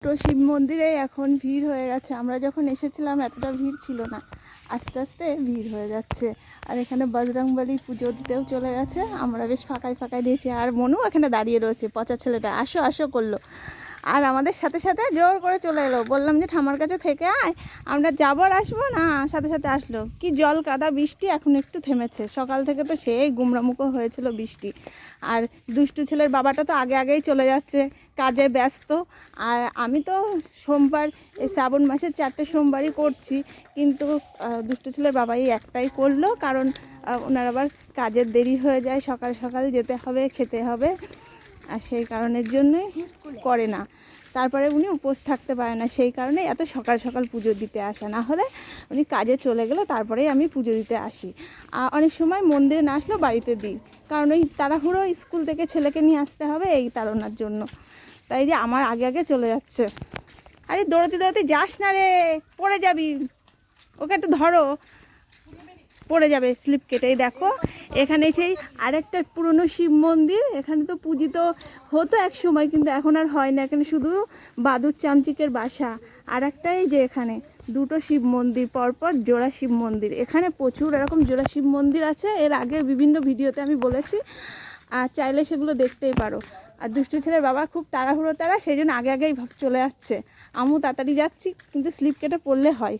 তো শিব মন্দিরে এখন ভিড় হয়ে গেছে। আমরা যখন এসেছিলাম এতটা ভিড় ছিল না, আস্তে আস্তে ভিড় হয়ে যাচ্ছে। আর এখানে বজরংবলী পুজো দিতেও চলে গেছে। আমরা বেশ ফাঁকায় ফাঁকায় দিয়েছি। আর মনু এখানে দাঁড়িয়ে রয়েছে, পচা ছেলেটা, আসো আসো করলো। আর আমাদের সাথে সাথে জোর করে চলে এলো। বললাম যে ঠামার কাছে থেকে আয়, আমরা যাবো আর আসবো না, সাথে সাথে আসলো। কি জল কাদা বৃষ্টি, এখন একটু থেমেছে। সকাল থেকে তো সেই গুমরামুখো হয়েছিল বৃষ্টি। আর দুষ্টু ছেলের বাবাটা তো আগে আগেই চলে যাচ্ছে, কাজে ব্যস্ত। আর আমি তো সোমবার, এই শ্রাবণ মাসের 4টে সোমবারই করছি, কিন্তু দুষ্টু ছেলের বাবাই একটাই করলো, কারণ ওনার আবার কাজের দেরি হয়ে যায়, সকাল সকাল যেতে হবে, খেতে হবে, আর সেই কারণের জন্যই করে না। তারপরে উনি উপোস থাকতে পারে না, সেই কারণে এত সকাল সকাল পুজো দিতে আসা। না হলে উনি কাজে চলে গেলে তারপরেই আমি পুজো দিতে আসি। আর অনেক সময় মন্দিরে না আসলেও বাড়িতে দিই, কারণ ওই তাড়াহুড়ো স্কুল থেকে ছেলেকে নিয়ে আসতে হবে, এই তাড়নার জন্য। তাই যে আমার আগে আগে চলে যাচ্ছে। আরে দৌড়াতে দৌড়াতে যাস না রে, পড়ে যাবি। ওকে একটু ধরো, পড়ে যাবে, স্লিপ কেটেই। দেখো এখানে সেই আরেকটা পুরনো শিব মন্দির। এখানে তো পূজিত হতো এক সময়, কিন্তু এখন আর হয় না। এখানে শুধু বাদুর চামচিকের বাসা। আর একটাই যে এখানে দুটো শিব মন্দির, পরপর জোড়া শিব মন্দির। এখানে প্রচুর এরকম জোড়া শিব মন্দির আছে, এর আগে বিভিন্ন ভিডিওতে আমি বলেছি, আর চাইলে সেগুলো দেখতেই পারো। আর দুষ্টু ছেলের বাবা খুব তাড়াহুড়ো, সেই জন্য আগে আগেই চলে যাচ্ছে। আমিও তাড়াতাড়ি যাচ্ছি, কিন্তু স্লিপ কেটে পড়লে হয়।